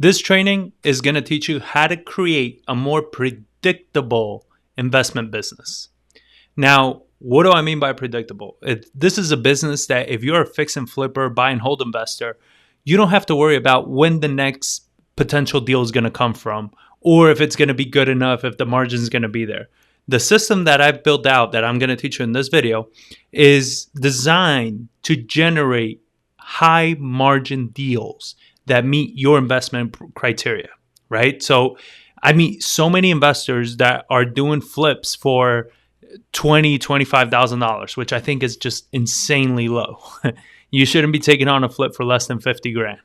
This training is going to teach you how to create a more predictable investment business. Now, what do I mean by predictable? This is a business that if you're a fix and flipper, buy and hold investor, you don't have to worry about when the next potential deal is going to come from, or if it's going to be good enough, if the margin is going to be there. The system that I've built out that I'm going to teach you in this video is designed to generate high margin deals that meet your investment criteria, right? So I meet so many investors that are doing flips for $20,000, $25,000, which I think is just insanely low. You shouldn't be taking on a flip for less than 50 grand,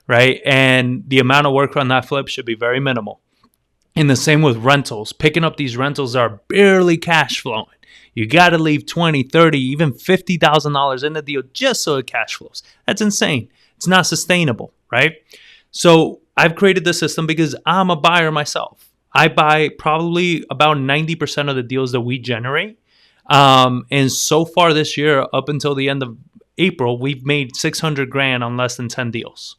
right? And the amount of work on that flip should be very minimal. And the same with rentals. Picking up these rentals are barely cash flowing. You got to leave $20,000, $30,000, even $50,000 in the deal just so it cash flows. That's insane. It's not sustainable, right? So I've created this system because I'm a buyer myself. I buy probably about 90% of the deals that we generate. And so far this year, up until the end of April, we've made 600 grand on less than 10 deals.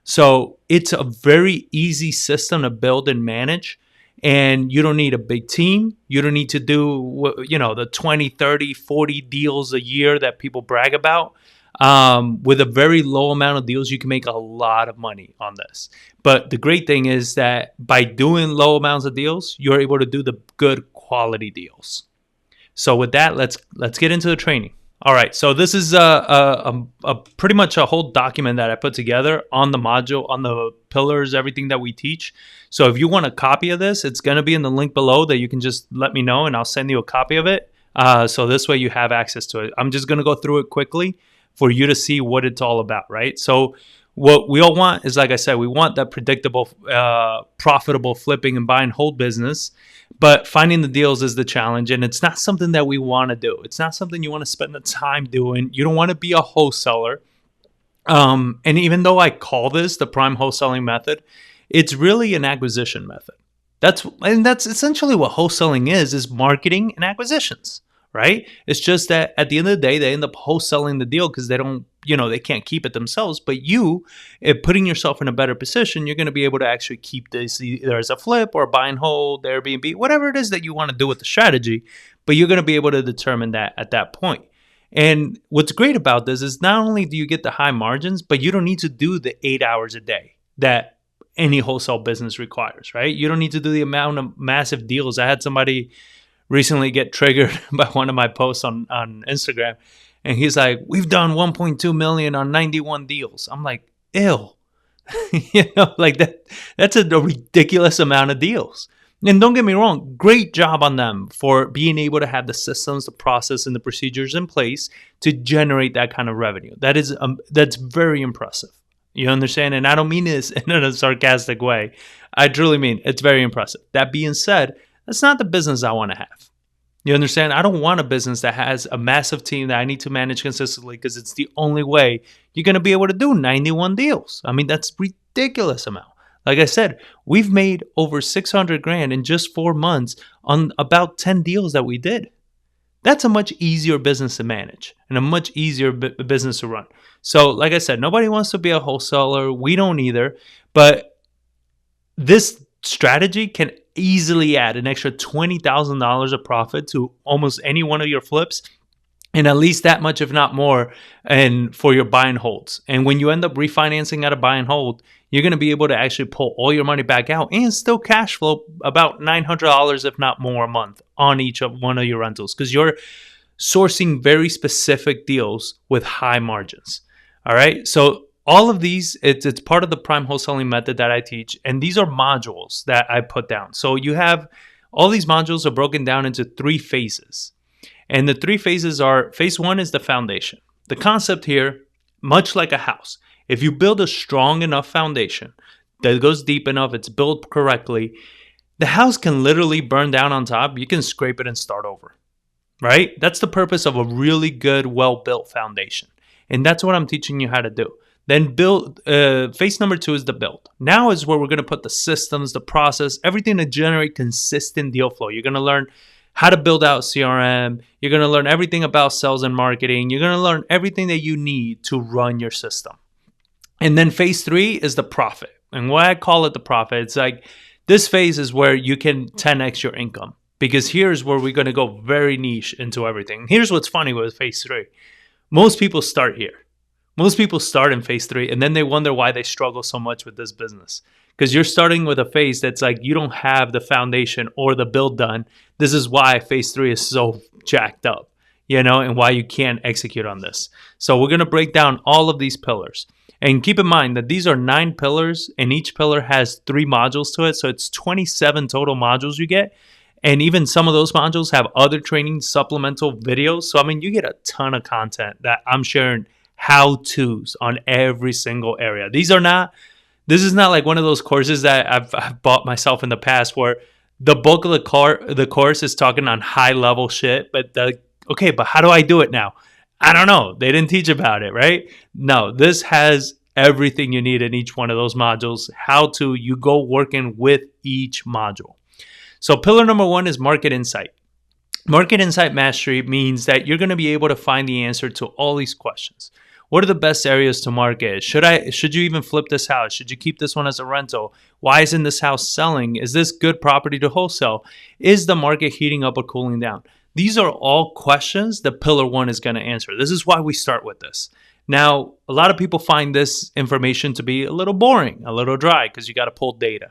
So it's a very easy system to build and manage. And you don't need a big team. You don't need to do, the 20, 30, 40 deals a year that people brag about. With a very low amount of deals, you can make a lot of money on this. But the great thing is that by doing low amounts of deals, you're able to do the good quality deals. So with that, let's get into the training. All right, so this is a pretty much a whole document that I put together on the module, on the pillars, everything that we teach. So if you want a copy of this, it's going to be in the link below that you can just let me know and I'll send you a copy of it. So this way you have access to it. I'm just going to go through it quickly for you to see what it's all about, right? So what we all want is, like I said, we want that predictable, profitable flipping and buy and hold business. But finding the deals is the challenge, and it's not something that we want to do. It's not something you want to spend the time doing. You don't want to be a wholesaler. And even though I call this the PRYME Wholesaling Method, it's really an acquisition method. That's essentially what wholesaling is marketing and acquisitions, right? It's just that at the end of the day, they end up wholesaling the deal because they can't keep it themselves. But you, putting yourself in a better position, you're going to be able to actually keep this either as a flip or a buy and hold, Airbnb, whatever it is that you want to do with the strategy. But you're going to be able to determine that at that point. And what's great about this is not only do you get the high margins, but you don't need to do the 8 hours a day that any wholesale business requires, right? You don't need to do the amount of massive deals. I had somebody recently get triggered by one of my posts on Instagram. And he's like, we've done 1.2 million on 91 deals. I'm like, ew. That's a ridiculous amount of deals. And don't get me wrong, great job on them for being able to have the systems, the process, and the procedures in place to generate that kind of revenue. That's very impressive. You understand? And I don't mean this in a sarcastic way. I truly mean it's very impressive. That being said, that's not the business I want to have. You understand? I don't want a business that has a massive team that I need to manage consistently because it's the only way you're going to be able to do 91 deals. I mean, that's ridiculous amount. Like I said, we've made over 600 grand in just 4 months on about 10 deals that we did. That's a much easier business to manage and a much easier business to run. So like I said, nobody wants to be a wholesaler. We don't either. But this strategy can easily add an extra $20,000 of profit to almost any one of your flips, and at least that much, if not more, and for your buy and holds. And when you end up refinancing out of buy and hold, you're going to be able to actually pull all your money back out and still cash flow about $900, if not more, a month on each of one of your rentals because you're sourcing very specific deals with high margins. All right. So all of these, it's part of the PRYME Wholesaling Method that I teach. And these are modules that I put down. So you have all these modules are broken down into 3 phases. And the 3 phases are, phase 1 is the foundation. The concept here, much like a house, if you build a strong enough foundation that goes deep enough, it's built correctly, the house can literally burn down on top. You can scrape it and start over, right? That's the purpose of a really good, well-built foundation. And that's what I'm teaching you how to do. Then build. Phase number 2 is the build. Now is where we're going to put the systems, the process, everything to generate consistent deal flow. You're going to learn how to build out CRM. You're going to learn everything about sales and marketing. You're going to learn everything that you need to run your system. And then phase 3 is the profit. And why I call it the profit, it's like this phase is where you can 10x your income, because here's where we're going to go very niche into everything. Here's what's funny with phase 3. Most people start here. Most people start in phase 3, and then they wonder why they struggle so much with this business. Because you're starting with a phase that's like you don't have the foundation or the build done. This is why phase 3 is so jacked up, and why you can't execute on this. So we're going to break down all of these pillars. And keep in mind that these are 9 pillars, and each pillar has 3 modules to it. So it's 27 total modules you get. And even some of those modules have other training supplemental videos. So, you get a ton of content that I'm sharing how-tos on every single area. This is not like one of those courses that I've bought myself in the past where the bulk of the course is talking on high-level shit. But but how do I do it now? I don't know. They didn't teach about it, right? No, this has everything you need in each one of those modules. You go working with each module. So pillar number 1 is market insight. Market insight mastery means that you're going to be able to find the answer to all these questions. What are the best areas to market? Should you even flip this house? Should you keep this one as a rental? Why isn't this house selling? Is this good property to wholesale? Is the market heating up or cooling down? These are all questions that pillar 1 is going to answer. This is why we start with this. Now, a lot of people find this information to be a little boring, a little dry, because you got to pull data.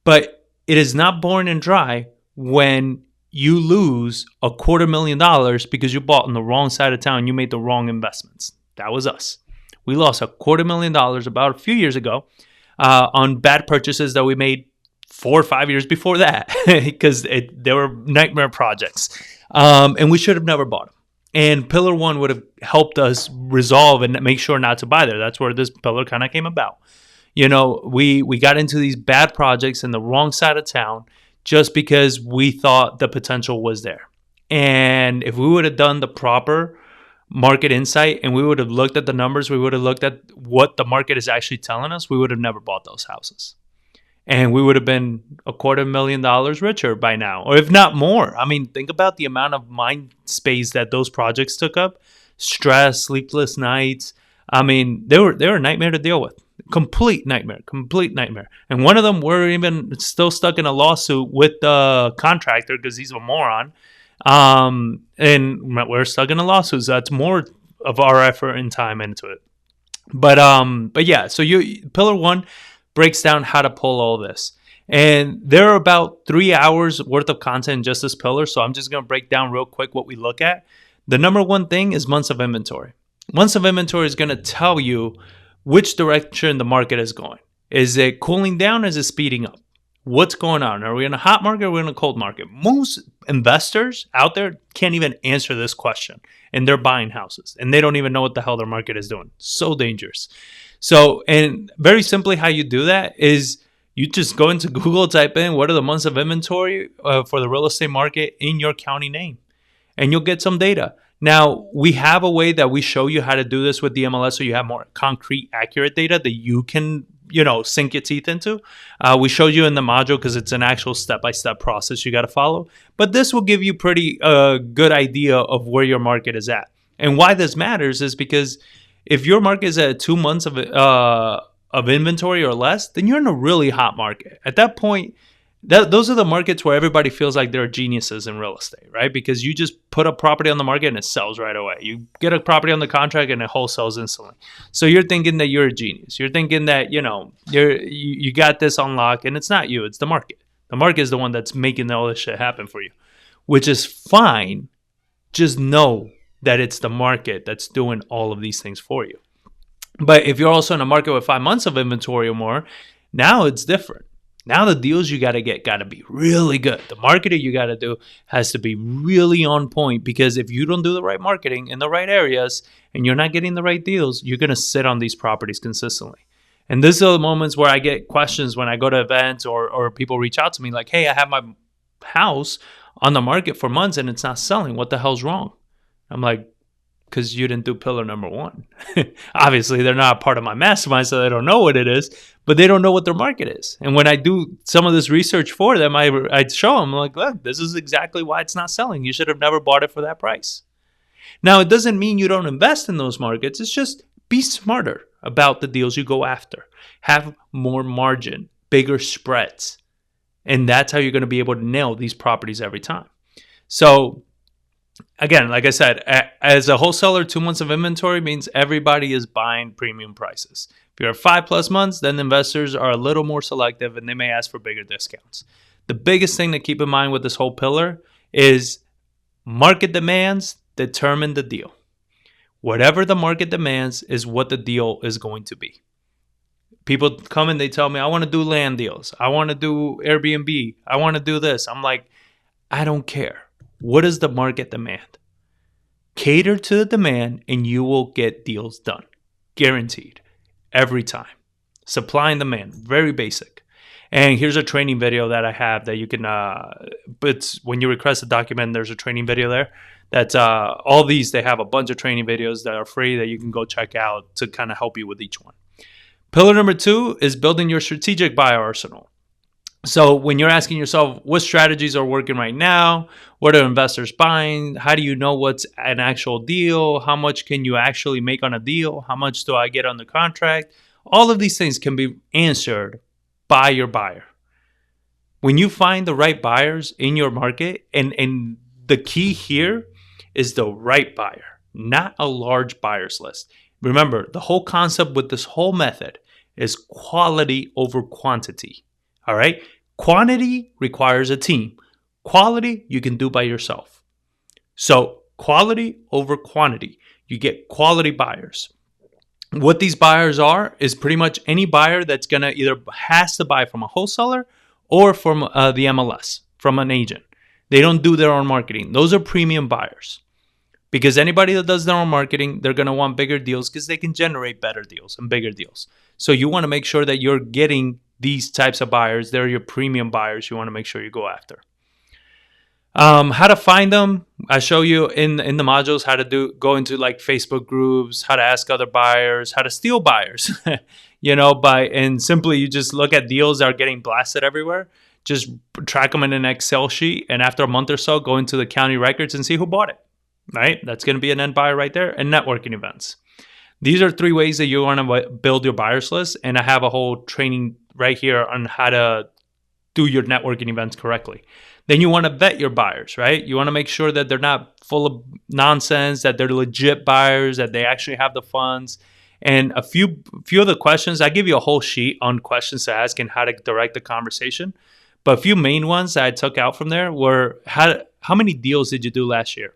But it is not boring and dry when you lose $250,000 because you bought on the wrong side of town. You made the wrong investments. That was us. We lost $250,000 about a few years ago on bad purchases that we made 4 or 5 years before that because they were nightmare projects. And we should have never bought them. And pillar 1 would have helped us resolve and make sure not to buy there. That's where this pillar kind of came about. We got into these bad projects in the wrong side of town just because we thought the potential was there. And if we would have done the proper market insight and we would have looked at the numbers, we would have looked at what the market is actually telling us, we would have never bought those houses. And we would have been $250,000 richer by now, or if not more. Think about the amount of mind space that those projects took up. Stress, sleepless nights. They were a nightmare to deal with. Complete nightmare. And one of them, we're even still stuck in a lawsuit with the contractor because he's a moron. And we're stuck in a lawsuit. So that's more of our effort and time into it. But yeah, so pillar 1 breaks down how to pull all this. And there are about 3 hours worth of content in just this pillar. So I'm just going to break down real quick what we look at. The number 1 thing is months of inventory. Months of inventory is going to tell you which direction the market is going. Is it cooling down or is it speeding up? What's going on? Are we in a hot market or are we in a cold market? Most investors out there can't even answer this question, and they're buying houses and they don't even know what the hell their market is doing. So dangerous. So, and very simply how you do that is you just go into Google, type in what are the months of inventory for the real estate market in your county name, and you'll get some data. Now, we have a way that we show you how to do this with the MLS so you have more concrete, accurate data that you can, sink your teeth into. We showed you in the module because it's an actual step-by-step process you got to follow. But this will give you pretty good idea of where your market is at. And why this matters is because if your market is at 2 months of inventory or less, then you're in a really hot market. At that point, those are the markets where everybody feels like they're geniuses in real estate, right? Because you just put a property on the market and it sells right away. You get a property on the contract and it wholesales instantly. So you're thinking that you're a genius. You're thinking that, you got this on lock, and it's not you, it's the market. The market is the one that's making all this shit happen for you, which is fine. Just know that it's the market that's doing all of these things for you. But if you're also in a market with 5 months of inventory or more, now it's different. Now the deals you got to get got to be really good. The marketing you got to do has to be really on point, because if you don't do the right marketing in the right areas and you're not getting the right deals, you're going to sit on these properties consistently. And these are the moments where I get questions when I go to events or people reach out to me like, hey, I have my house on the market for months and it's not selling. What the hell's wrong? I'm like, because you didn't do pillar number 1. Obviously, they're not part of my mastermind, so they don't know what it is, but they don't know what their market is. And when I do some of this research for them, I show them, like, look, this is exactly why it's not selling. You should have never bought it for that price. Now, it doesn't mean you don't invest in those markets. It's just Be smarter about the deals you go after. Have more margin, bigger spreads. And that's how you're going to be able to nail these properties every time. So again, like I said, as a wholesaler, 2 months of inventory means everybody is buying premium prices. If you're at 5+ months, then investors are a little more selective and they may ask for bigger discounts. The biggest thing to keep in mind with this whole pillar is market demands determine the deal. Whatever the market demands is what the deal is going to be. People come and they tell me, I want to do land deals. I want to do Airbnb. I want to do this. I'm like, I don't care. What is the market demand? Cater to the demand and you will get deals done. Guaranteed. Every time. Supply and demand. Very basic. And here's a training video that I have that you can, but when you request a document, there's a training video there. That's all these, they have a bunch of training videos that are free that you can go check out to kind of help you with each one. Pillar number 2 is building your strategic buyer arsenal. So when you're asking yourself, what strategies are working right now? What are investors buying? How do you know what's an actual deal? How much can you actually make on a deal? How much do I get on the contract? All of these things can be answered by your buyer. When you find the right buyers in your market, and the key here is the right buyer, not a large buyers list. Remember, the whole concept with this whole method is quality over quantity. All right? Quantity requires a team. Quality you can do by yourself. So quality over quantity. You get quality buyers. What these buyers are is pretty much any buyer that's going to either has to buy from a wholesaler or from the MLS, from an agent. They don't do their own marketing. Those are premium buyers. Because anybody that does their own marketing, they're going to want bigger deals because they can generate better deals and bigger deals. So you want to make sure that you're getting these types of buyers. They're your premium buyers you want to make sure you go after. How to find them, I show you in the modules how to go into like Facebook groups, how to ask other buyers, how to steal buyers, and simply you just look at deals that are getting blasted everywhere, just track them in an Excel sheet, and after a month or so, go into the county records and see who bought it, right? That's going to be an end buyer right there, and networking events. These are 3 ways that you want to build your buyers list, and I have a whole training right here on how to do your networking events correctly. Then you want to vet your buyers, right? You want to make sure that they're not full of nonsense, that they're legit buyers, that they actually have the funds. And a few of the questions, I give you a whole sheet on questions to ask and how to direct the conversation. But a few main ones that I took out from there were, how many deals did you do last year?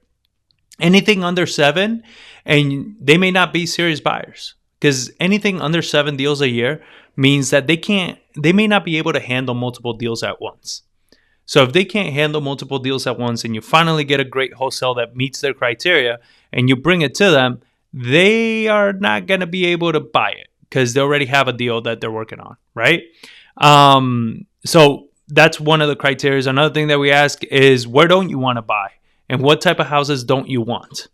Anything under 7, and they may not be serious buyers, because anything under 7 deals a year means that they may not be able to handle multiple deals at once. So if they can't handle multiple deals at once and you finally get a great wholesale that meets their criteria and you bring it to them, they are not going to be able to buy it because they already have a deal that they're working on, right? So that's one of the criteria. Another thing that we ask is, where don't you want to buy? And what type of houses don't you want?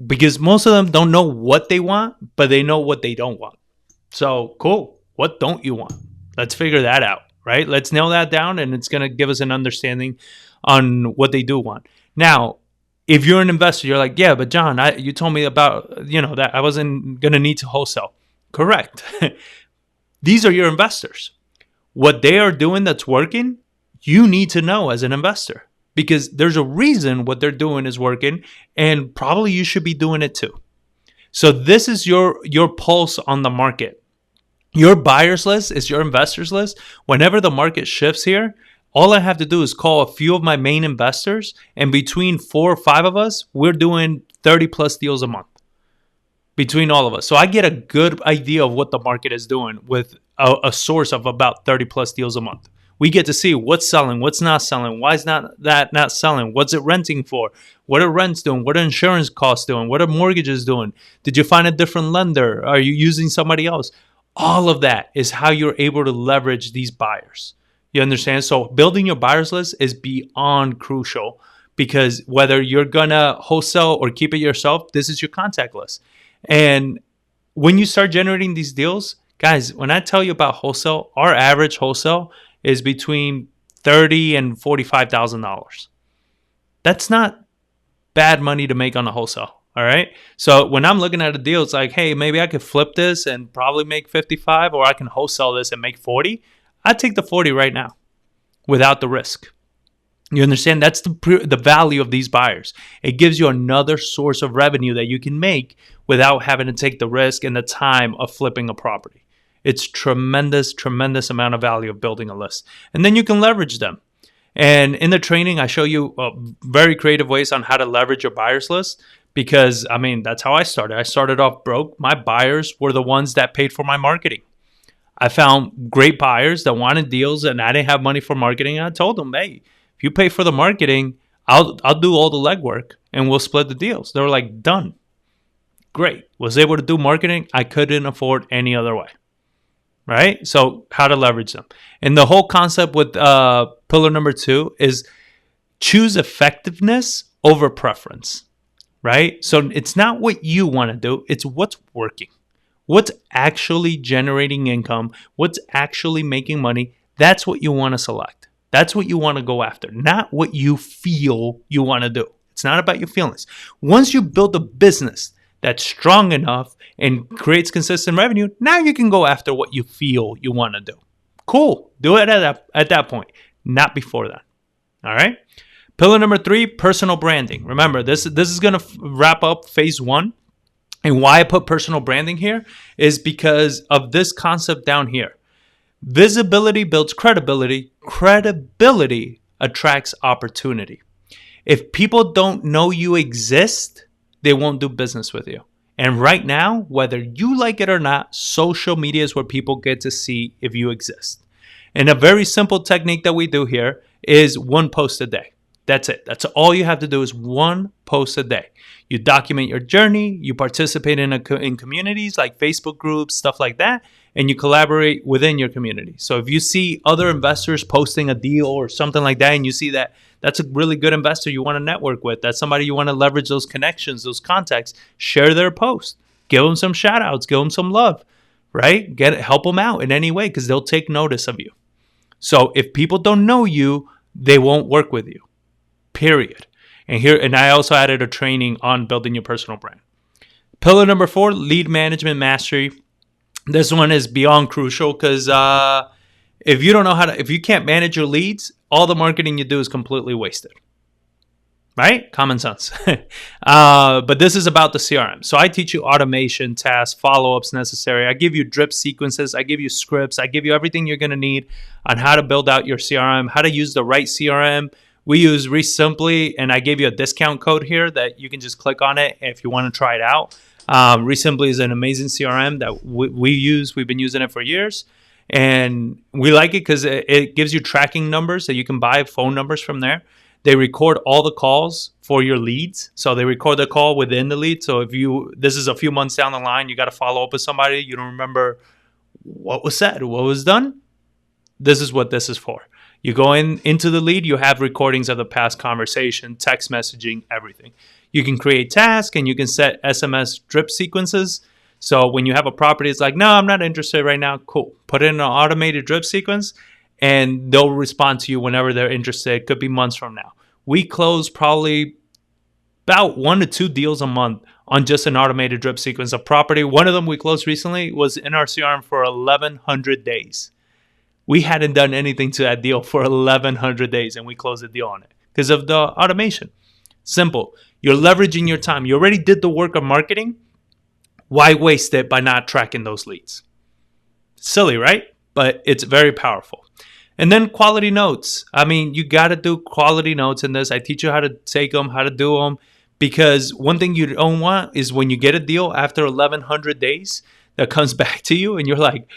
Because most of them don't know what they want, but they know what they don't want. So cool. What don't you want? Let's figure that out, right? Let's nail that down, and it's going to give us an understanding on what they do want. Now, if you're an investor, you're like, yeah, but John, you told me about, that I wasn't going to need to wholesale. Correct. These are your investors. What they are doing that's working, you need to know as an investor, because there's a reason what they're doing is working, and probably you should be doing it too. So this is your pulse on the market. Your buyers list is your investors list. Whenever the market shifts here, all I have to do is call a few of my main investors, and between 4 or 5 of us, we're doing 30 plus deals a month between all of us. So I get a good idea of what the market is doing with a source of about 30 plus deals a month. We get to see what's selling, what's not selling, why is that not selling, what's it renting for, what are rents doing, what are insurance costs doing, what are mortgages doing, did you find a different lender, are you using somebody else? All of that is how you're able to leverage these buyers. You understand? So building your buyers list is beyond crucial, because whether you're going to wholesale or keep it yourself, this is your contact list. And when you start generating these deals, guys, when I tell you about wholesale, our average wholesale is between $30,000 and $45,000. That's not bad money to make on a wholesale. All right. So when I'm looking at a deal, it's like, hey, maybe I could flip this and probably make 55, or I can wholesale this and make 40. I'd take the 40 right now without the risk. You understand? That's the value of these buyers. It gives you another source of revenue that you can make without having to take the risk and the time of flipping a property. It's tremendous, tremendous amount of value of building a list. And then you can leverage them. And in the training, I show you very creative ways on how to leverage your buyers list because, I mean, that's how I started. I started off broke. My buyers were the ones that paid for my marketing. I found great buyers that wanted deals and I didn't have money for marketing. And I told them, hey, if you pay for the marketing, I'll do all the legwork and we'll split the deals. They were like, done. Great. Was able to do marketing. I couldn't afford any other way. Right? So how to leverage them. And the whole concept with pillar number 2 is choose effectiveness over preference. Right? So it's not what you want to do. It's what's working. What's actually generating income. What's actually making money. That's what you want to select. That's what you want to go after, not what you feel you want to do. It's not about your feelings. Once you build a business that's strong enough and creates consistent revenue, now you can go after what you feel you want to do. Cool. Do it at that point, not before that. All right? Pillar number 3, personal branding. Remember, this is going to wrap up phase 1. And why I put personal branding here is because of this concept down here. Visibility builds credibility. Credibility attracts opportunity. If people don't know you exist, they won't do business with you. And right now, whether you like it or not, social media is where people get to see if you exist. And a very simple technique that we do here is 1 post a day. That's it. That's all you have to do is 1 post a day. You document your journey. You participate in communities like Facebook groups, stuff like that. And you collaborate within your community. So if you see other investors posting a deal or something like that, and you see that that's a really good investor you want to network with, that's somebody you want to leverage those connections, those contacts, share their post, give them some shout outs, give them some love, right? Help them out in any way because they'll take notice of you. So if people don't know you, they won't work with you, period. And I also added a training on building your personal brand. Pillar number 4, lead management mastery. This one is beyond crucial because if you can't manage your leads, all the marketing you do is completely wasted. Right? Common sense. But this is about the CRM. So I teach you automation, tasks, follow-ups necessary. I give you drip sequences. I give you scripts. I give you everything you're going to need on how to build out your CRM, how to use the right CRM. We use Resimply, and I gave you a discount code here that you can just click on it if you want to try it out. Resimply is an amazing CRM that we use. We've been using it for years, and we like it because it gives you tracking numbers that you can buy phone numbers from there. They record all the calls for your leads, so they record the call within the lead. So if this is a few months down the line, you got to follow up with somebody, you don't remember what was said, what was done. This is what this is for. You go into the lead, you have recordings of the past conversation, text messaging, everything. You can create tasks and you can set SMS drip sequences. So when you have a property, it's like, no, I'm not interested right now. Cool. Put in an automated drip sequence and they'll respond to you whenever they're interested. It could be months from now. We close probably about 1 to 2 deals a month on just an automated drip sequence of property. One of them we closed recently was in our CRM for 1,100 days. We hadn't done anything to that deal for 1,100 days and we closed the deal on it because of the automation. Simple. You're leveraging your time. You already did the work of marketing. Why waste it by not tracking those leads? Silly, right? But it's very powerful. And then quality notes. I mean, you got to do quality notes in this. I teach you how to take them, how to do them. Because one thing you don't want is when you get a deal after 1,100 days that comes back to you and you're like,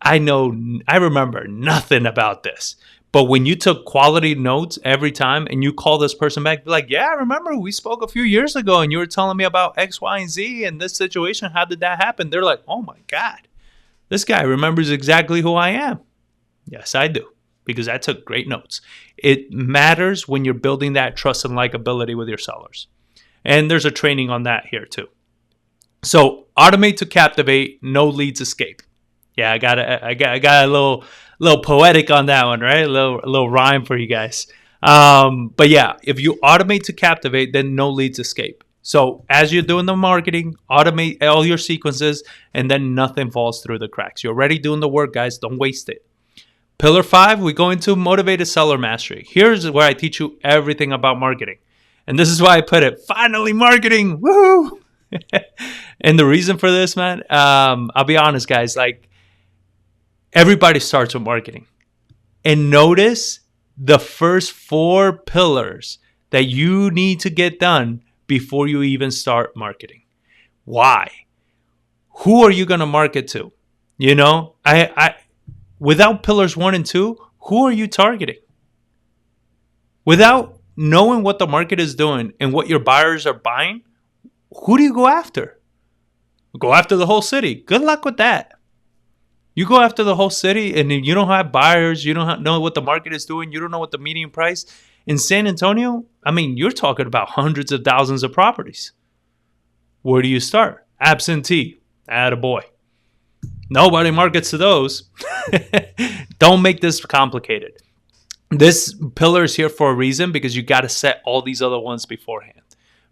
I remember nothing about this. But when you took quality notes every time and you call this person back, be like, yeah, I remember we spoke a few years ago and you were telling me about X, Y, and Z and this situation. How did that happen? They're like, oh my God, this guy remembers exactly who I am. Yes, I do, because I took great notes. It matters when you're building that trust and likability with your sellers. And there's a training on that here too. So automate to captivate, no leads escape. Yeah, I got a little poetic on that one, right? A little rhyme for you guys. But yeah, if you automate to captivate, then no leads escape. So as you're doing the marketing, automate all your sequences, and then nothing falls through the cracks. You're already doing the work, guys. Don't waste it. Pillar 5, we go into motivated seller mastery. Here's where I teach you everything about marketing. And this is why I put it, finally marketing, woohoo! And the reason for this, man, I'll be honest, guys, like everybody starts with marketing. And notice the first 4 pillars that you need to get done before you even start marketing. Why? Who are you going to market to? You know, without pillars 1 and 2, who are you targeting? Without knowing what the market is doing and what your buyers are buying, who do you go after? Go after the whole city. Good luck with that. You go after the whole city and you don't have buyers, you don't know what the market is doing, you don't know what the median price. In San Antonio, I mean, you're talking about hundreds of thousands of properties. Where do you start? Absentee. Attaboy. Nobody markets to those. Don't make this complicated. This pillar is here for a reason because you got to set all these other ones beforehand,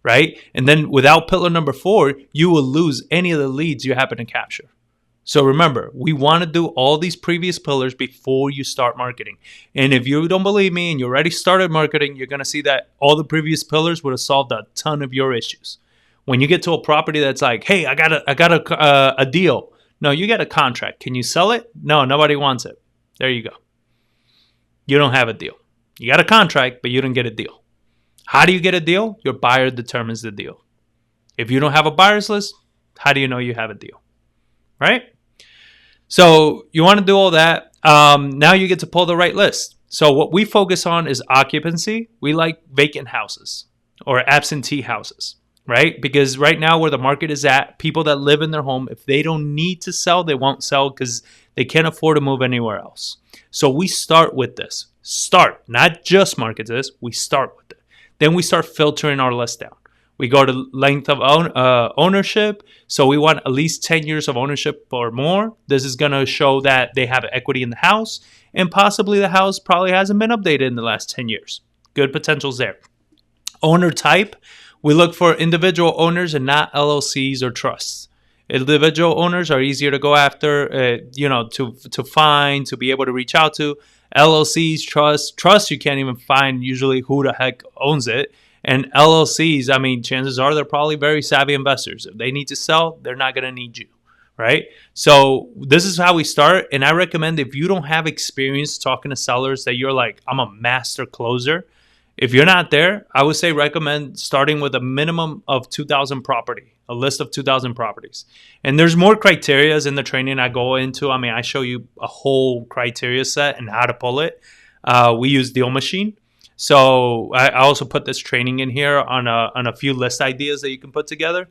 right? And then without pillar number 4, you will lose any of the leads you happen to capture. So remember, we want to do all these previous pillars before you start marketing. And if you don't believe me and you already started marketing, you're going to see that all the previous pillars would have solved a ton of your issues. When you get to a property that's like, hey, I got a deal. No, you got a contract. Can you sell it? No, nobody wants it. There you go. You don't have a deal. You got a contract, but you don't get a deal. How do you get a deal? Your buyer determines the deal. If you don't have a buyer's list, how do you know you have a deal? Right? So you want to do all that. Now you get to pull the right list. So what we focus on is occupancy. We like vacant houses or absentee houses, right? Because right now where the market is at, people that live in their home, if they don't need to sell, they won't sell because they can't afford to move anywhere else. So we start with this. Not just market this. We start with it. Then we start filtering our list down. We go to length of ownership. So we want at least 10 years of ownership or more. This is going to show that they have equity in the house. And possibly the house probably hasn't been updated in the last 10 years. Good potentials there. Owner type. We look for individual owners and not LLCs or trusts. Individual owners are easier to go after, to find, to be able to reach out to. LLCs, trusts, you can't even find usually who the heck owns it. And LLCs, I mean, chances are they're probably very savvy investors. If they need to sell, they're not going to need you, right? So this is how we start. And I recommend if you don't have experience talking to sellers that you're like, I'm a master closer. If you're not there, I would say recommend starting with a minimum of 2,000 property, a list of 2,000 properties. And there's more criterias in the training I go into. I mean, I show you a whole criteria set and how to pull it. We use Deal Machine. So I also put this training in here on a few list ideas that you can put together.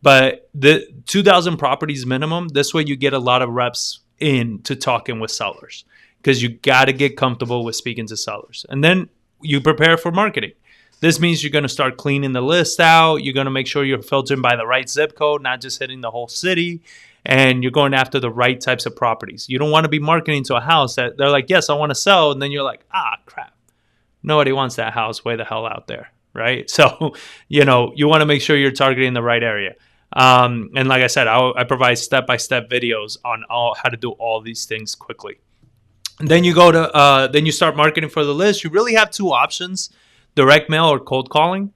But the 2,000 properties minimum, this way you get a lot of reps into talking with sellers because you got to get comfortable with speaking to sellers. And then you prepare for marketing. This means you're going to start cleaning the list out. You're going to make sure you're filtering by the right zip code, not just hitting the whole city. And you're going after the right types of properties. You don't want to be marketing to a house that they're like, yes, I want to sell. And then you're like, crap. Nobody wants that house way the hell out there, right? So, you want to make sure you're targeting the right area. And like I said, I provide step-by-step videos on how to do all these things quickly. And then you go to, then you start marketing for the list. You really have 2 options, direct mail or cold calling.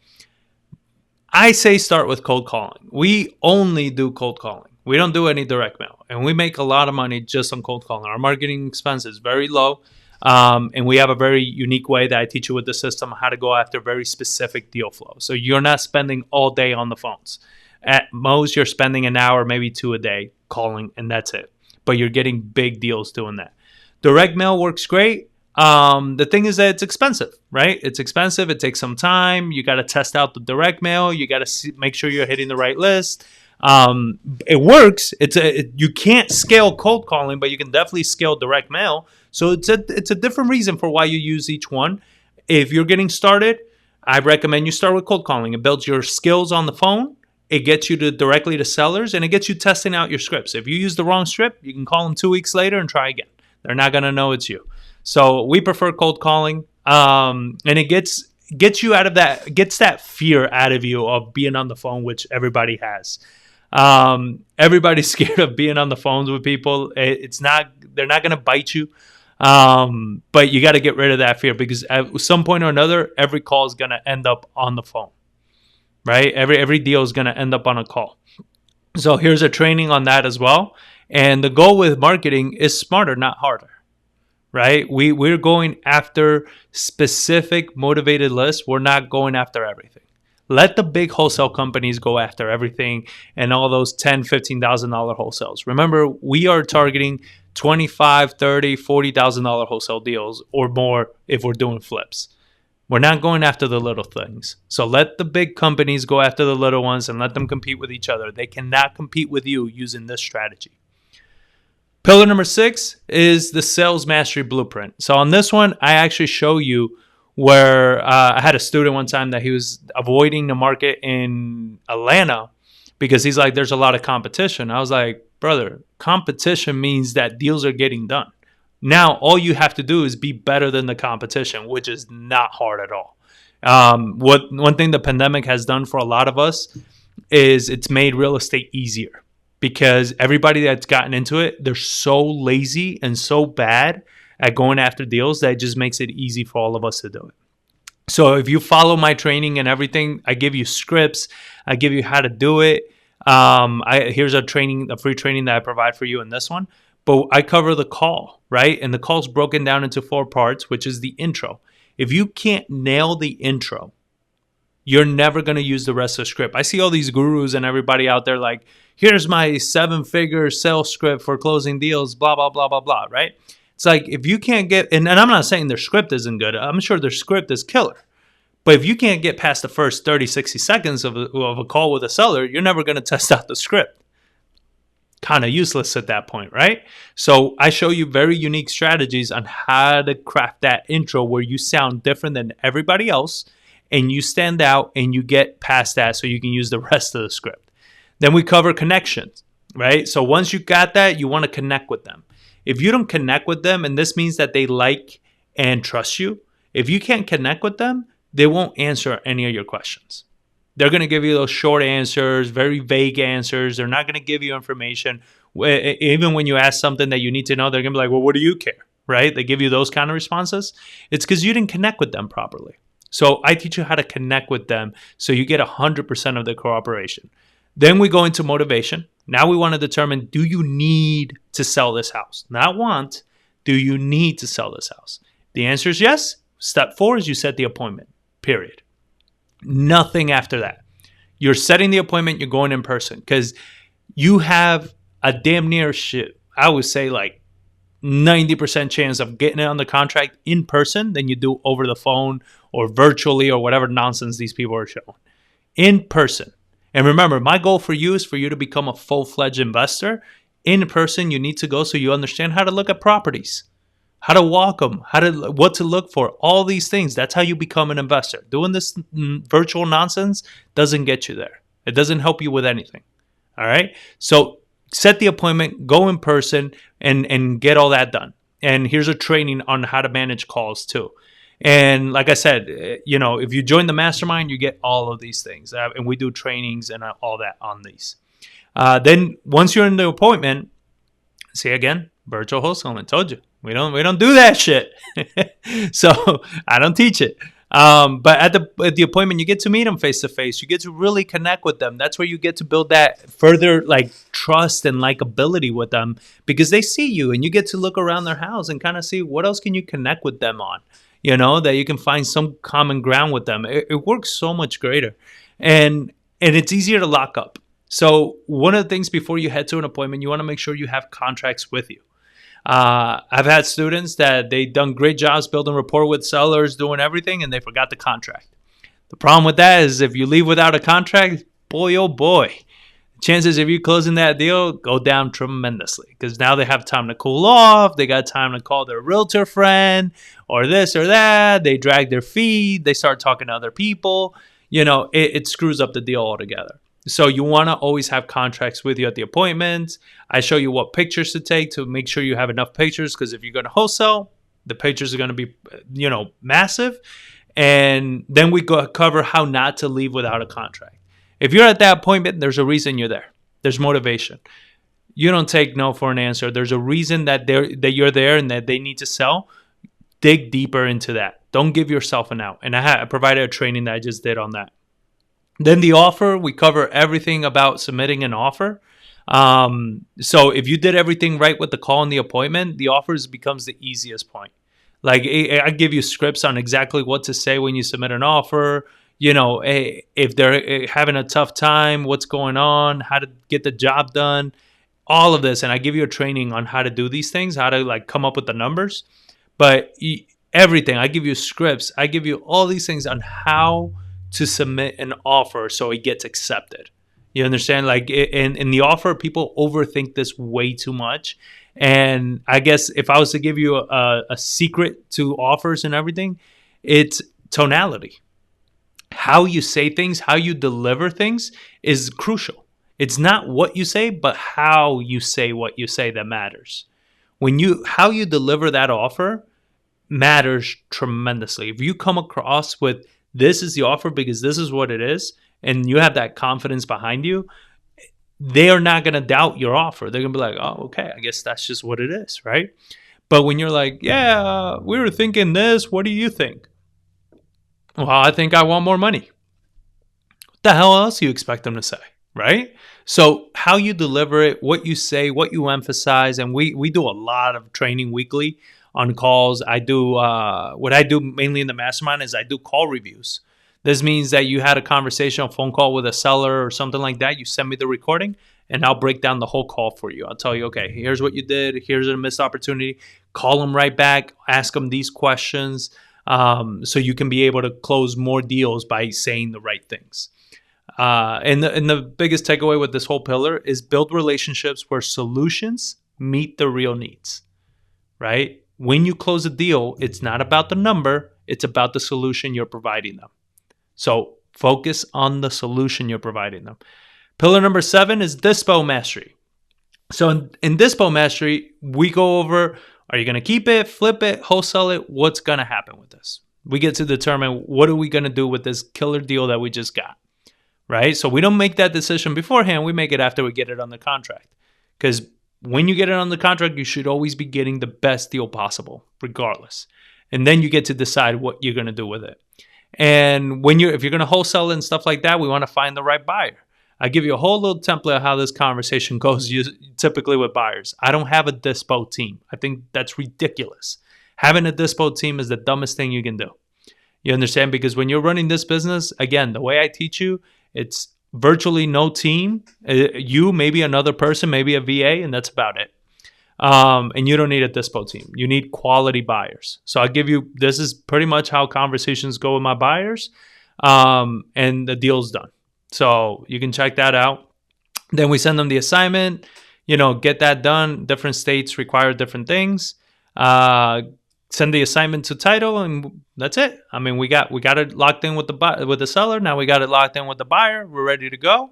I say start with cold calling. We only do cold calling. We don't do any direct mail. And we make a lot of money just on cold calling. Our marketing expense is very low. And we have a very unique way that I teach you with the system how to go after very specific deal flow. So you're not spending all day on the phones. At most, you're spending an hour, maybe 2 a day calling, and that's it. But you're getting big deals doing that. Direct mail works great. The thing is that it's expensive, right? It's expensive. It takes some time. You got to test out the direct mail. You got to make sure you're hitting the right list. It works. You can't scale cold calling, but you can definitely scale direct mail. So it's a different reason for why you use each one. If you're getting started, I recommend you start with cold calling. It builds your skills on the phone. It gets you directly to sellers, and it gets you testing out your scripts. If you use the wrong script, you can call them 2 weeks later and try again. They're not going to know it's you. So we prefer cold calling, and it gets gets you out of that, gets that fear out of you of being on the phone, which everybody has. Everybody's scared of being on the phones with people. They're not going to bite you. But you got to get rid of that fear, because at some point or another, every call is going to end up on the phone, right? Every deal is going to end up on a call. So here's a training on that as well. And the goal with marketing is smarter, not harder, right? We're going after specific motivated lists. We're not going after everything. Let the big wholesale companies go after everything and all those $10,000, $15,000 wholesales. Remember, we are targeting $25,000, $30,000, $40,000 wholesale deals or more if we're doing flips. We're not going after the little things. So let the big companies go after the little ones and let them compete with each other. They cannot compete with you using this strategy. Pillar number 6 is the sales mastery blueprint. So on this one, I actually show you where I had a student one time that he was avoiding the market in Atlanta because he's like, there's a lot of competition. I was like, brother, competition means that deals are getting done. Now, all you have to do is be better than the competition, which is not hard at all. One thing the pandemic has done for a lot of us is it's made real estate easier, because everybody that's gotten into it, they're so lazy and so bad at going after deals that it just makes it easy for all of us to do it. So if you follow my training and everything, I give you scripts, I give you how to do it. Here's a free training that I provide for you in this one. But I cover the call, right? And the call's broken down into 4 parts, which is the intro. If you can't nail the intro, you're never going to use the rest of the script. I see all these gurus and everybody out there like, here's my 7-figure sales script for closing deals, blah, blah, blah, blah, blah, right? It's like, if you can't get, and I'm not saying their script isn't good. I'm sure their script is killer. But if you can't get past the first 30, 60 seconds of a call with a seller, you're never going to test out the script. Kind of useless at that point, right? So I show you very unique strategies on how to craft that intro where you sound different than everybody else and you stand out and you get past that so you can use the rest of the script. Then we cover connections, right? So once you got that, you want to connect with them. If you don't connect with them, and this means that they like and trust you, if you can't connect with them, they won't answer any of your questions. They're going to give you those short answers, very vague answers. They're not going to give you information. Even when you ask something that you need to know, they're going to be like, well, what do you care? Right? They give you those kind of responses. It's because you didn't connect with them properly. So I teach you how to connect with them so you get 100% of the cooperation. Then we go into motivation. Now we want to determine, do you need to sell this house? Not want. Do you need to sell this house? The answer is yes. Step 4 is you set the appointment, period. Nothing after that. You're setting the appointment, you're going in person, because you have a damn near I would say like 90% chance of getting it on the contract in person than you do over the phone or virtually or whatever nonsense these people are showing. In person. And remember, my goal for you is for you to become a full-fledged investor. In person, you need to go so you understand how to look at properties, how to walk them, what to look for, all these things. That's how you become an investor. Doing this virtual nonsense doesn't get you there. It doesn't help you with anything. All right? So set the appointment, go in person, and get all that done. And here's a training on how to manage calls too. And like I said, if you join the Mastermind, you get all of these things. And we do trainings and all that on these. Then once you're in the appointment, see again, virtual wholesaling. I told you. We don't do that shit. So I don't teach it. But at the appointment, you get to meet them face to face. You get to really connect with them. That's where you get to build that further like trust and likability with them, because they see you and you get to look around their house and kind of see what else can you connect with them on, that you can find some common ground with them. It works so much greater, and it's easier to lock up. So one of the things before you head to an appointment, you want to make sure you have contracts with you. I've had students that they done great jobs building rapport with sellers, doing everything, and they forgot the contract. The problem with that is if you leave without a contract, boy, oh boy, chances of you closing that deal go down tremendously, because now they have time to cool off. They got time to call their realtor friend or this or that. They drag their feet. They start talking to other people. It screws up the deal altogether. So you want to always have contracts with you at the appointment. I show you what pictures to take to make sure you have enough pictures, because if you're going to wholesale, the pictures are going to be, massive. And then we cover how not to leave without a contract. If you're at that point, there's a reason you're there. There's motivation. You don't take no for an answer. There's a reason that you're there and that they need to sell. Dig deeper into that. Don't give yourself an out. And I provided a training that I just did on that. Then the offer, we cover everything about submitting an offer. So if you did everything right with the call and the appointment, the offers becomes the easiest point. Like I give you scripts on exactly what to say when you submit an offer. If they're having a tough time, what's going on, how to get the job done, all of this. And I give you a training on how to do these things, how to come up with the numbers. But everything, I give you scripts. I give you all these things on how to submit an offer so it gets accepted. You understand? In the offer, people overthink this way too much. And I guess if I was to give you a secret to offers and everything, it's tonality. How you say things, how you deliver things is crucial. It's not what you say, but how you say what you say that matters. How you deliver that offer matters tremendously. If you come across with this is the offer because this is what it is, and you have that confidence behind you, they are not going to doubt your offer. They're going to be like, oh, okay, I guess that's just what it is, right? But when you're like, yeah, we were thinking this, what do you think? Well, I think I want more money. What the hell else do you expect them to say, right? So how you deliver it, what you say, what you emphasize, and we do a lot of training weekly on calls. I do what I do mainly in the mastermind is I do call reviews. This means that you had a conversation, a phone call with a seller or something like that. You send me the recording and I'll break down the whole call for you. I'll tell you, okay, here's what you did. Here's a missed opportunity. Call them right back. Ask them these questions so you can be able to close more deals by saying the right things. And the biggest takeaway with this whole pillar is build relationships where solutions meet the real needs, right? When you close a deal, it's not about the number. It's about the solution you're providing them. So focus on the solution you're providing them. Pillar number 7 is Dispo Mastery. So in Dispo Mastery, we go over, are you going to keep it, flip it, wholesale it? What's going to happen with this? We get to determine what are we going to do with this killer deal that we just got, right? So we don't make that decision beforehand. We make it after we get it on the contract. Because when you get it on the contract, you should always be getting the best deal possible, regardless. And then you get to decide what you're going to do with it. And if you're going to wholesale and stuff like that, we want to find the right buyer. I give you a whole little template of how this conversation goes typically with buyers. I don't have a dispo team. I think that's ridiculous. Having a dispo team is the dumbest thing you can do. You understand? Because when you're running this business, again, the way I teach you, it's virtually no team. You, maybe another person, maybe a VA, and that's about it. And you don't need a dispo team. You need quality buyers. So I'll give you, this is pretty much how conversations go with my buyers. And the deal's done. So you can check that out. Then we send them the assignment, get that done. Different states require different things. Send the assignment to title and that's it. I mean, we got it locked in with the seller. Now we got it locked in with the buyer. We're ready to go.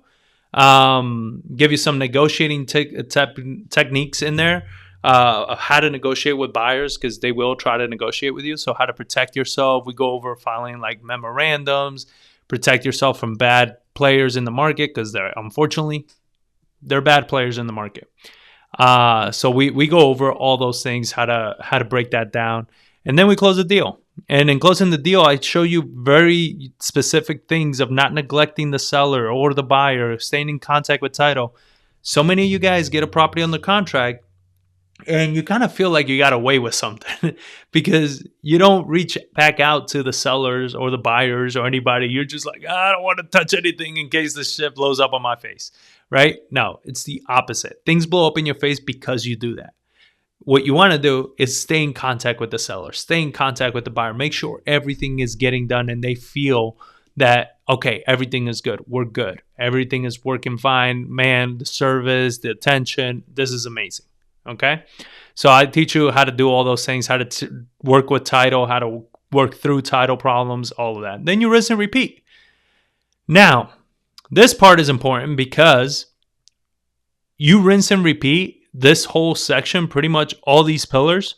Give you some negotiating techniques in there of how to negotiate with buyers because they will try to negotiate with you. So how to protect yourself. We go over filing like memorandums, protect yourself from bad players in the market because unfortunately they're bad players in the market. So we go over all those things, how to break that down, and then we close the deal. And in closing the deal, I show you very specific things of not neglecting the seller or the buyer, staying in contact with title. So many of you guys get a property on the contract and you kind of feel like you got away with something because you don't reach back out to the sellers or the buyers or anybody. You're just like, I don't want to touch anything in case this shit blows up on my face, right? No, it's the opposite. Things blow up in your face because you do that. What you want to do is stay in contact with the seller, stay in contact with the buyer, make sure everything is getting done and they feel that, okay, everything is good. We're good. Everything is working fine. Man, the service, the attention, this is amazing. Okay. So I teach you how to do all those things, how to work with title, how to work through title problems, all of that. Then you rinse and repeat. Now, this part is important because you rinse and repeat this whole section, pretty much all these pillars,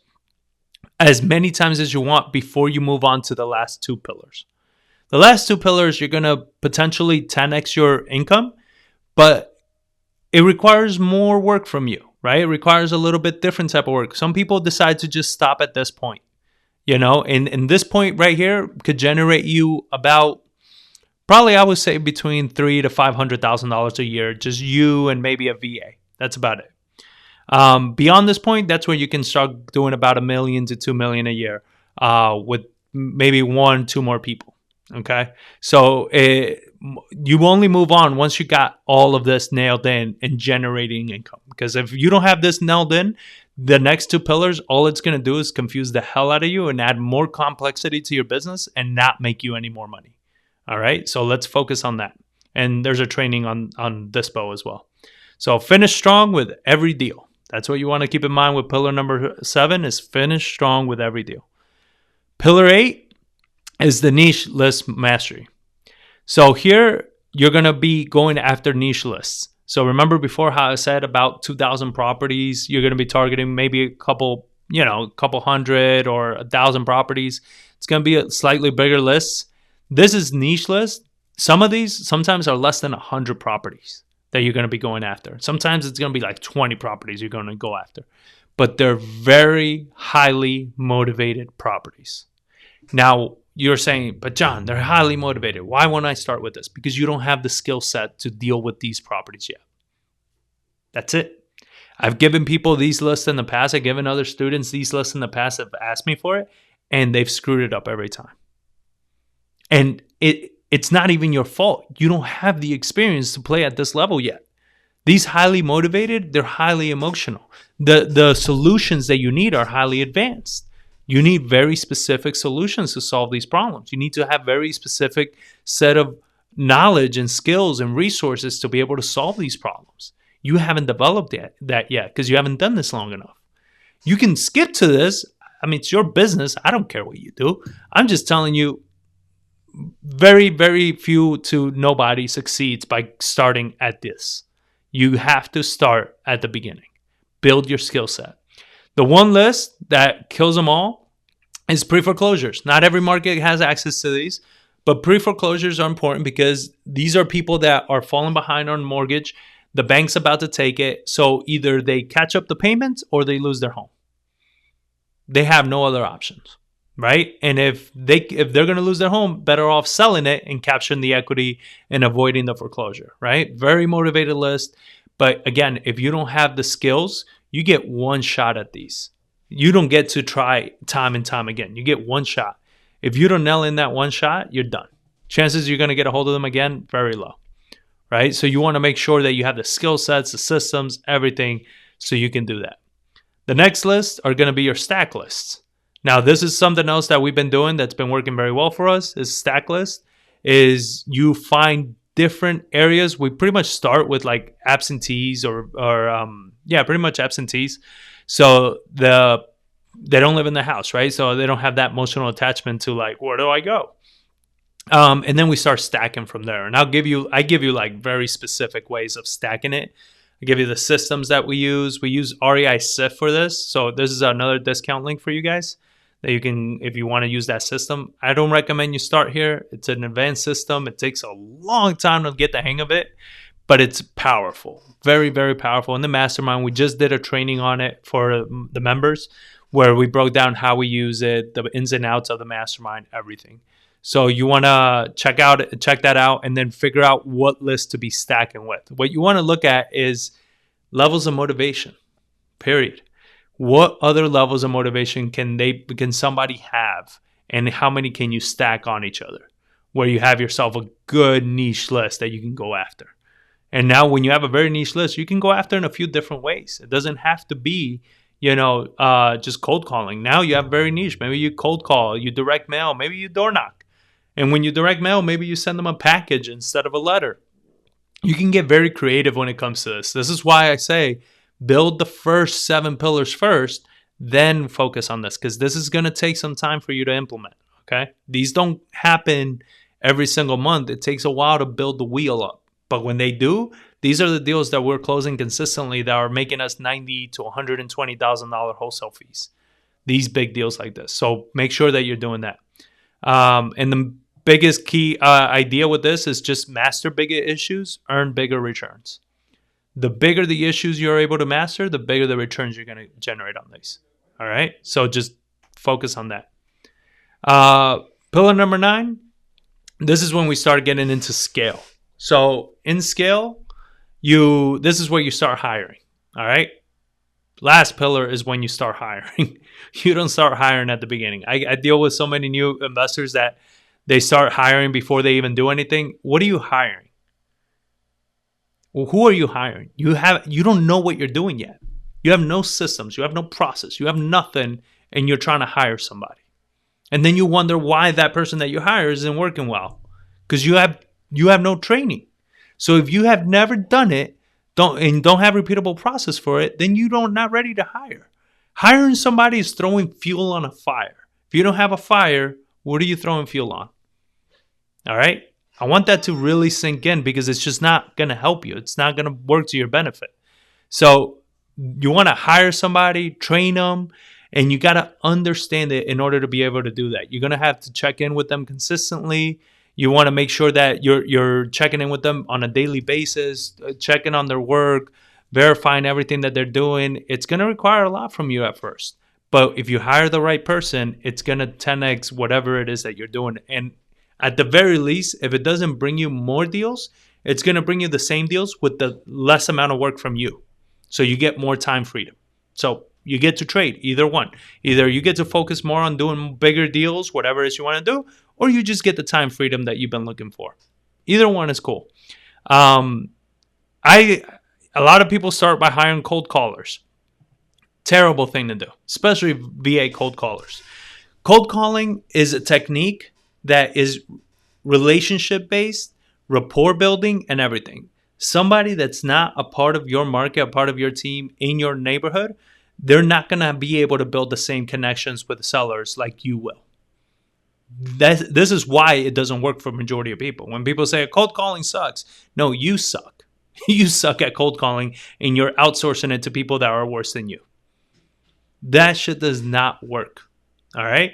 as many times as you want before you move on to the last two pillars. The last two pillars, you're going to potentially 10x your income, but it requires more work from you, right? It requires a little bit different type of work. Some people decide to just stop at this point, and this point right here could generate you about, probably I would say between $300,000 to $500,000 a year, just you and maybe a VA. That's about it. Beyond this point, that's where you can start doing about $1 million to $2 million a year with maybe 1-2 more people. Okay, so you only move on once you got all of this nailed in and generating income. Because if you don't have this nailed in, the next two pillars, all it's going to do is confuse the hell out of you and add more complexity to your business and not make you any more money. All right, so let's focus on that. And there's a training on Dispo as well. So finish strong with every deal. That's what you want to keep in mind with pillar number 7 is finish strong with every deal. Pillar 8 is the niche list mastery. So here you're going to be going after niche lists. So remember before how I said about 2,000 properties, you're going to be targeting maybe a couple hundred or 1,000 properties. It's going to be a slightly bigger list. This is niche list. Some of these sometimes are less than 100 properties that you're going to be going after. Sometimes it's going to be like 20 properties you're going to go after. But they're very highly motivated properties. Now, you're saying, but John, they're highly motivated. Why won't I start with this? Because you don't have the skill set to deal with these properties yet. That's it. I've given people these lists in the past. I've given other students these lists in the past that have asked me for it, and they've screwed it up every time. And it's not even your fault. You don't have the experience to play at this level yet. These highly motivated, they're highly emotional. The solutions that you need are highly advanced. You need very specific solutions to solve these problems. You need to have very specific set of knowledge and skills and resources to be able to solve these problems. You haven't developed that yet because you haven't done this long enough. You can skip to this. I mean, it's your business. I don't care what you do. I'm just telling you, very, very few to nobody succeeds by starting at this. You have to start at the beginning. Build your skill set. The one list that kills them all is pre-foreclosures. Not every market has access to these, but pre-foreclosures are important because these are people that are falling behind on mortgage. The bank's about to take it. So either they catch up the payments or they lose their home. They have no other options, right? And if they're going to lose their home, better off selling it and capturing the equity and avoiding the foreclosure, right? Very motivated list. But again, if you don't have the skills, you get one shot at these. You don't get to try time and time again. You get one shot. If you don't nail in that one shot, you're done. Chances you're going to get a hold of them again, very low, right? So you want to make sure that you have the skill sets, the systems, everything, so you can do that. The next list are going to be your stack lists. Now, this is something else that we've been doing that's been working very well for us is stack list. Is you find different areas. We pretty much start with like absentees or pretty much absentees. So they don't live in the house, right? So they don't have that emotional attachment to like, where do I go? And then we start stacking from there. And I give you like very specific ways of stacking it. I give you the systems that we use. We use REI SIF for this. So this is another discount link for you guys that you can, if you want to use that system. I don't recommend you start here. It's an advanced system. It takes a long time to get the hang of it, but it's powerful. Very, very powerful. In the Mastermind, we just did a training on it for the members where we broke down how we use it, the ins and outs of the Mastermind, everything. So you want to check that out and then figure out what list to be stacking with. What you want to look at is levels of motivation, period. What other levels of motivation can somebody have, and how many can you stack on each other where you have yourself a good niche list that you can go after? And now when you have a very niche list, you can go after in a few different ways. It doesn't have to be, just cold calling. Now you have very niche. Maybe you cold call, you direct mail, maybe you door knock. And when you direct mail, maybe you send them a package instead of a letter. You can get very creative when it comes to this. This is why I say build the first 7 pillars first, then focus on this, because this is going to take some time for you to implement, okay? These don't happen every single month. It takes a while to build the wheel up. But when they do, these are the deals that we're closing consistently that are making us $90,000 to $120,000 wholesale fees. these big deals like this. So make sure that you're doing that. And the biggest key idea with this is just master bigger issues, earn bigger returns. The bigger the issues you're able to master, the bigger the returns you're going to generate on these. All right? So just focus on that. Pillar number 9, this is when we start getting into scale. So in scale, this is where you start hiring. All right? Last pillar is when you start hiring. You don't start hiring at the beginning. I deal with so many new investors that they start hiring before they even do anything. What are you hiring? Well, who are you hiring? You don't know what you're doing yet. You have no systems. You have no process. You have nothing, and you're trying to hire somebody. And then you wonder why that person that you hire isn't working well, because you have no training. So if you have never done it, don't have repeatable process for it, then not ready to hire. Hiring somebody is throwing fuel on a fire. If you don't have a fire, what are you throwing fuel on? All right? I want that to really sink in, because it's just not going to help you. It's not going to work to your benefit. So you want to hire somebody, train them, and you got to understand it in order to be able to do that. You're going to have to check in with them consistently. You want to make sure that you're checking in with them on a daily basis, checking on their work, verifying everything that they're doing. It's going to require a lot from you at first. But if you hire the right person, it's going to 10x whatever it is that you're doing. And at the very least, if it doesn't bring you more deals, it's going to bring you the same deals with the less amount of work from you. So you get more time freedom. So you get to trade, either one. Either you get to focus more on doing bigger deals, whatever it is you want to do, or you just get the time freedom that you've been looking for. Either one is cool. A lot of people start by hiring cold callers. Terrible thing to do, especially VA cold callers. Cold calling is a technique that is relationship-based, rapport building, and everything. Somebody that's not a part of your market, a part of your team in your neighborhood, they're not going to be able to build the same connections with sellers like you will. This is why it doesn't work for majority of people. When people say cold calling sucks, no, you suck. You suck at cold calling, and you're outsourcing it to people that are worse than you. That shit does not work. All right?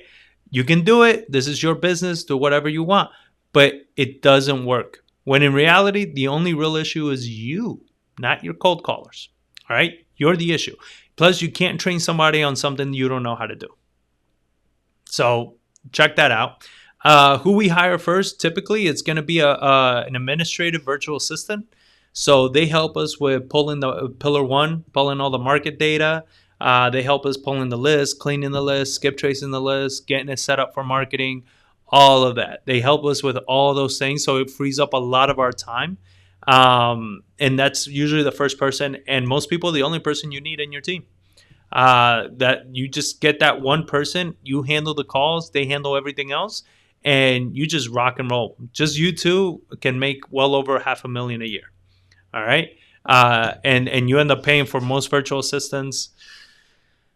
You can do it. This is your business. Do whatever you want. But it doesn't work. When in reality, the only real issue is you, not your cold callers. All right? You're the issue. Plus, you can't train somebody on something you don't know how to do. So check that out. Who we hire first, typically, it's going to be an administrative virtual assistant. So they help us with pulling the pillar 1, pulling all the market data. They help us pulling the list, cleaning the list, skip tracing the list, getting it set up for marketing, all of that. They help us with all those things. So it frees up a lot of our time. And that's usually the first person, and most people, the only person you need in your team. That you just get that one person, you handle the calls, they handle everything else, and you just rock and roll. Just you two can make well over $500,000 a year. All right. And you end up paying for most virtual assistants,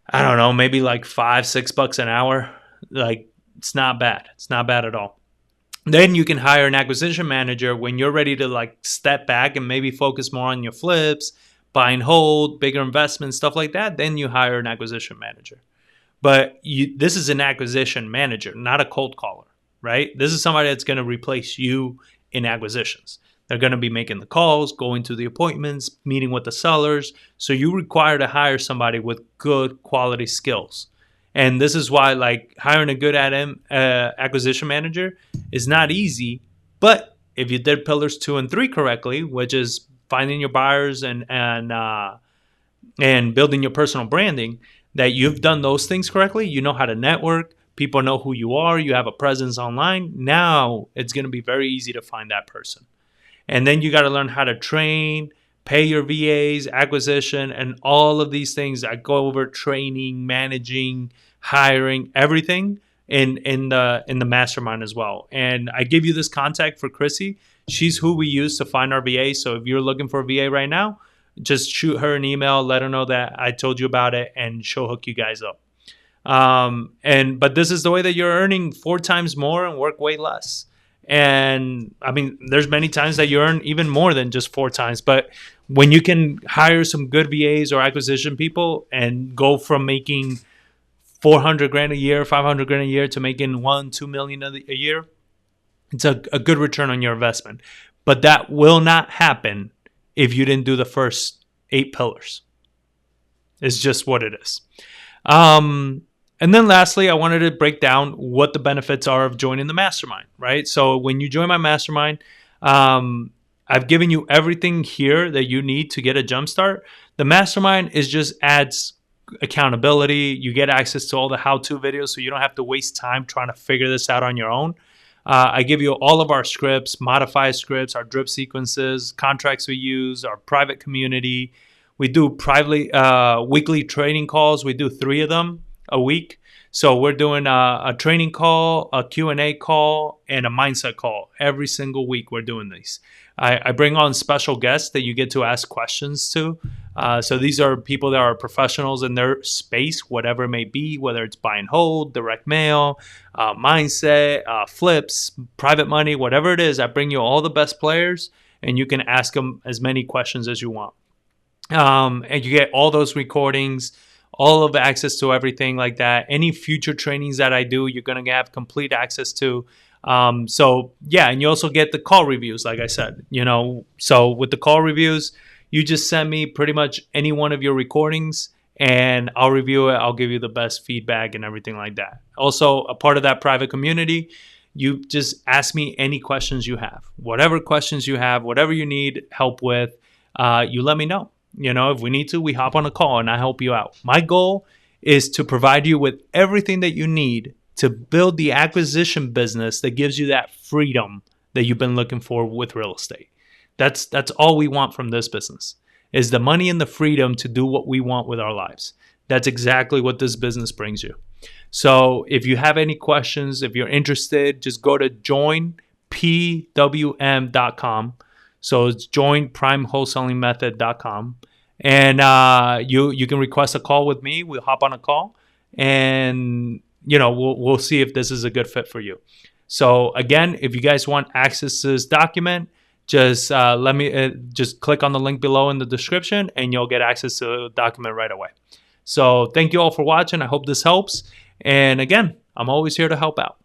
I don't know, maybe like $5-6 an hour. Like, it's not bad. It's not bad at all. Then you can hire an acquisition manager when you're ready to like step back and maybe focus more on your flips, buy and hold, bigger investments, stuff like that. Then you hire an acquisition manager. But this is an acquisition manager, not a cold caller, right? This is somebody that's going to replace you in acquisitions. They're going to be making the calls, going to the appointments, meeting with the sellers. So you require to hire somebody with good quality skills. And this is why, like, hiring a good acquisition manager is not easy. But if you did pillars 2 and 3 correctly, which is finding your buyers and building your personal branding, that you've done those things correctly, you know how to network, people know who you are, you have a presence online. Now it's going to be very easy to find that person. And then you got to learn how to train, pay your VAs, acquisition, and all of these things. I go over training, managing, hiring, everything in the mastermind as well. And I give you this contact for Chrissy. She's who we use to find our VA. So if you're looking for a VA right now, just shoot her an email, let her know that I told you about it, and she'll hook you guys up. But this is the way that you're earning 4 times more and work way less. And I mean, there's many times that you earn even more than just 4 times. But when you can hire some good VAs or acquisition people and go from making 400 grand a year, 500 grand a year to making 1-2 million a year, it's a good return on your investment. But that will not happen if you didn't do the first 8 pillars. It's just what it is. And then lastly, I wanted to break down what the benefits are of joining the mastermind, right? So when you join my mastermind, I've given you everything here that you need to get a jump start. The mastermind is just adds accountability. You get access to all the how-to videos, so you don't have to waste time trying to figure this out on your own. I give you all of our scripts, modified scripts, our drip sequences, contracts we use, our private community. We do privately weekly training calls. We do 3 of them a week. So we're doing a training call, a Q&A call, and a mindset call. Every single week we're doing these. I bring on special guests that you get to ask questions to. So these are people that are professionals in their space, whatever it may be, whether it's buy and hold, direct mail, mindset, flips, private money, whatever it is. I bring you all the best players, and you can ask them as many questions as you want. And you get all those recordings, all of the access to everything like that. Any future trainings that I do, you're going to have complete access to. So yeah, and you also get the call reviews, like I said, so with the call reviews, you just send me pretty much any one of your recordings and I'll review it. I'll give you the best feedback and everything like that. Also, a part of that private community, you just ask me any questions you have, whatever questions you have, whatever you need help with, you let me know. If we need to, we hop on a call and I help you out. My goal is to provide you with everything that you need to build the acquisition business that gives you that freedom that you've been looking for with real estate. That's all we want from this business, is the money and the freedom to do what we want with our lives. That's exactly what this business brings you. So if you have any questions, if you're interested, just go to joinpwm.com. So it's joinPRYME and you can request a call with me. We'll hop on a call and we'll see if this is a good fit for you. So again, if you guys want access to this document, just just click on the link below in the description and you'll get access to the document right away. So thank you all for watching. I hope this helps. And again, I'm always here to help out.